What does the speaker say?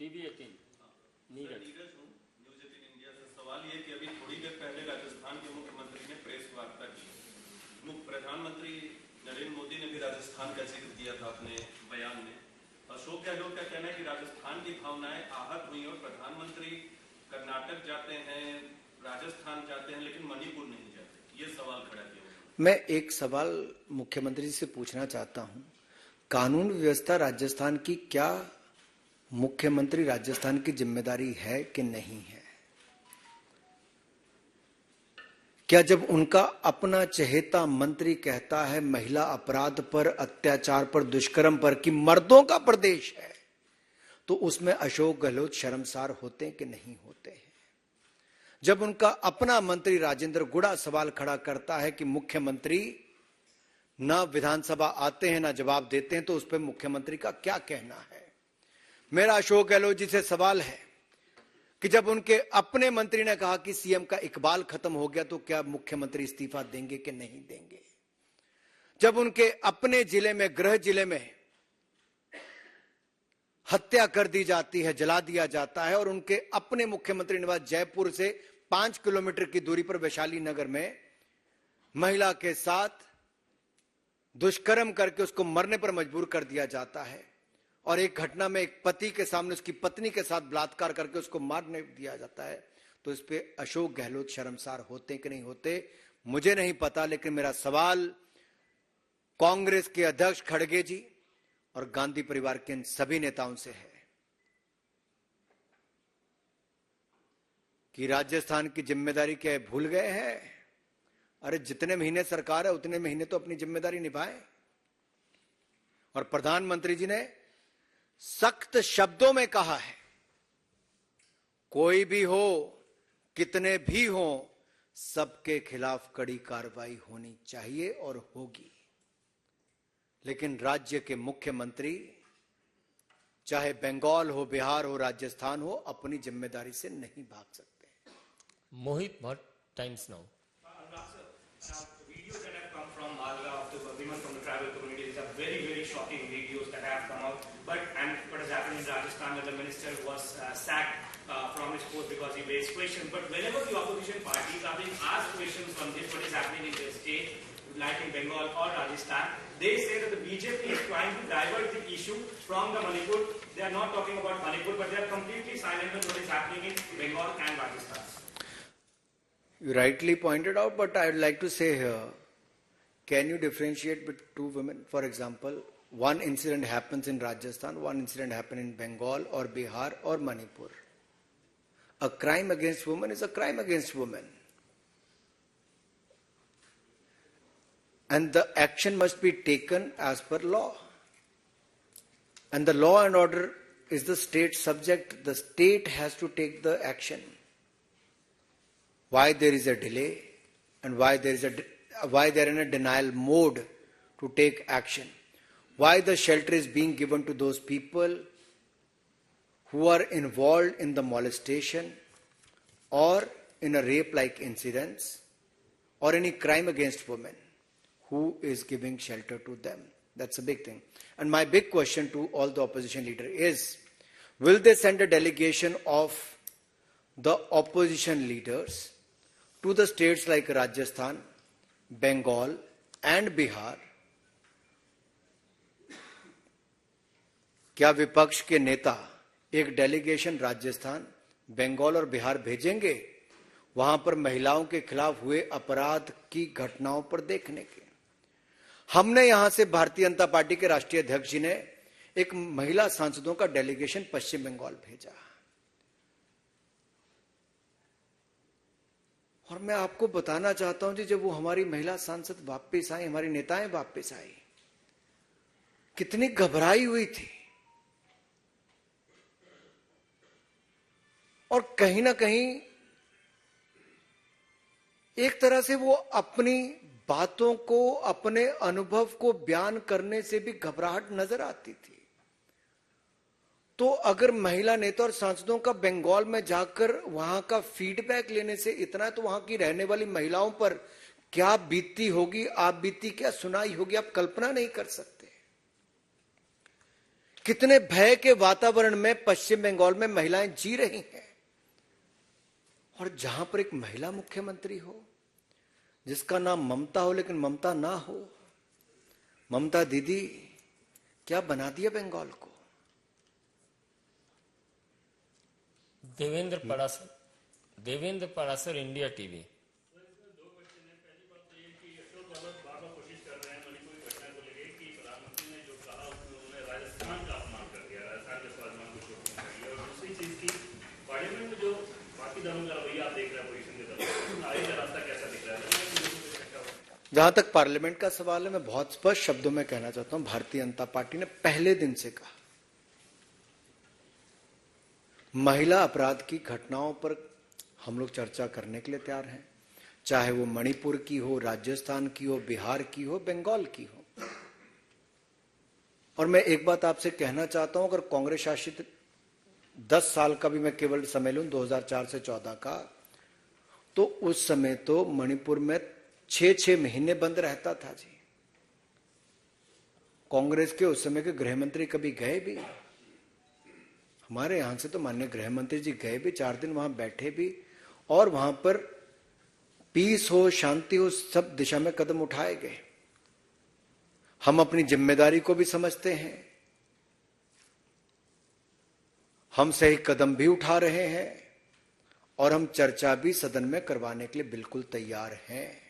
TV 18 Neeraj हूँ, news 18 India से। सवाल ये कि अभी थोड़ी देर पहले राजस्थान के मुख्यमंत्री ने प्रेस वार्ता की। प्रधानमंत्री नरेंद्र मोदी ने भी राजस्थान का जिक्र किया था अपने बयान में। अशोक गहलोत का कहना है कि राजस्थान की भावनाएं आहत हुई और प्रधानमंत्री कर्नाटक जाते हैं, राजस्थान जाते हैं, लेकिन मणिपुर नहीं जाते। ये सवाल खड़ा किया। मैं एक सवाल मुख्यमंत्री जी से पूछना चाहता हूं, कानून व्यवस्था राजस्थान की क्या मुख्यमंत्री राजस्थान की जिम्मेदारी है कि नहीं है? क्या जब उनका अपना चहेता मंत्री कहता है महिला अपराध पर, अत्याचार पर, दुष्कर्म पर कि मर्दों का प्रदेश है, तो उसमें अशोक गहलोत शर्मसार होते हैं कि नहीं होते हैं? जब उनका अपना मंत्री राजेंद्र गुड़ा सवाल खड़ा करता है कि मुख्यमंत्री ना विधानसभा आते हैं ना जवाब देते हैं, तो उस पर मुख्यमंत्री का क्या कहना है? मेरा अशोक गहलोत जी से सवाल है कि जब उनके अपने मंत्री ने कहा कि सीएम का इकबाल खत्म हो गया, तो क्या मुख्यमंत्री इस्तीफा देंगे कि नहीं देंगे? जब उनके अपने जिले में, गृह जिले में हत्या कर दी जाती है, जला दिया जाता है, और उनके अपने मुख्यमंत्री निवास जयपुर से 5 किलोमीटर की दूरी पर वैशाली नगर में महिला के साथ दुष्कर्म करके उसको मरने पर मजबूर कर दिया जाता है, और एक घटना में एक पति के सामने उसकी पत्नी के साथ बलात्कार करके उसको मारने दिया जाता है, तो इस पे अशोक गहलोत शर्मसार होते कि नहीं होते मुझे नहीं पता। लेकिन मेरा सवाल कांग्रेस के अध्यक्ष खड़गे जी और गांधी परिवार के इन सभी नेताओं से है कि राजस्थान की जिम्मेदारी क्या है, भूल गए हैं? अरे जितने महीने सरकार है उतने महीने तो अपनी जिम्मेदारी निभाएं। और प्रधानमंत्री जी ने सख्त शब्दों में कहा है, कोई भी हो, कितने भी हो, सबके खिलाफ कड़ी कार्रवाई होनी चाहिए और होगी। लेकिन राज्य के मुख्यमंत्री, चाहे बंगाल हो, बिहार हो, राजस्थान हो, अपनी जिम्मेदारी से नहीं भाग सकते। Mohit Bhatt, Times Now. Videos that have come from Malga of the women from the tribal communities are very shocking videos that have come out. But what has happened in Rajasthan, where the minister was sacked from his post because he raised questions. But whenever the opposition parties are being asked questions on this, what is happening in their state, like in Bengal or Rajasthan, they say that the BJP is trying to divert the issue from the Manipur. They are not talking about Manipur, but they are completely silent on what is happening in Bengal and Rajasthan. You rightly pointed out, but I would like to say here, can you differentiate between two women? For example, one incident happens in Rajasthan, one incident happens in Bengal or Bihar or Manipur. A crime against women is a crime against women. And the action must be taken as per law. And the law and order is the state subject. The state has to take the action. Why there is a delay and why they're in a denial mode to take action. Why the shelter is being given to those people who are involved in the molestation or in a rape-like incidents or any crime against women. Who is giving shelter to them? That's a big thing. And my big question to all the opposition leader is, will they send a delegation of the opposition leaders to the states like Rajasthan, Bengal and Bihar? क्या विपक्ष के नेता एक delegation Rajasthan, Bengal और बिहार भेजेंगे वहां पर महिलाओं के खिलाफ हुए अपराध की घटनाओं पर देखने के? हमने यहां से भारतीय जनता पार्टी के राष्ट्रीय अध्यक्ष जी ने एक महिला सांसदों का डेलीगेशन पश्चिम बंगाल भेजा, और मैं आपको बताना चाहता हूं जी, जब वो हमारी महिला सांसद वापस आई, हमारी नेताएं वापस आई, कितनी घबराई हुई थी। और कहीं ना कहीं एक तरह से वो अपनी बातों को, अपने अनुभव को बयान करने से भी घबराहट नजर आती थी। तो अगर महिला नेता और सांसदों का बंगाल में जाकर वहां का फीडबैक लेने से इतना है, तो वहां की रहने वाली महिलाओं पर क्या बीतती होगी, आप बीती क्या सुनाई होगी, आप कल्पना नहीं कर सकते। कितने भय के वातावरण में पश्चिम बंगाल में महिलाएं जी रही हैं, और जहां पर एक महिला मुख्यमंत्री हो जिसका नाम ममता हो लेकिन ममता ना हो। ममता दीदी क्या बना दिया बंगाल को। Devendra Parashar, India TV. जहां तक पार्लियामेंट का सवाल है, मैं बहुत स्पष्ट शब्दों में कहना चाहता हूं, भारतीय जनता पार्टी ने पहले दिन से कहा महिला अपराध की घटनाओं पर हम लोग चर्चा करने के लिए तैयार हैं, चाहे वो मणिपुर की हो, राजस्थान की हो, बिहार की हो, बंगाल की हो। और मैं एक बात आपसे कहना चाहता हूं, अगर कांग्रेस शासित 10 साल का भी मैं केवल समय लूं, 2004 से 14 का, तो उस समय तो मणिपुर में 6-6 महीने बंद रहता था जी। कांग्रेस के उस समय के गृह मंत्री कभी गए भी? हमारे यहां से तो माननीय गृह मंत्री जी गए भी, 4 दिन वहां बैठे भी, और वहां पर पीस हो, शांति हो, सब दिशा में कदम उठाए गए। हम अपनी जिम्मेदारी को भी समझते हैं, हम सही कदम भी उठा रहे हैं, और हम चर्चा भी सदन में करवाने के लिए बिल्कुल तैयार हैं।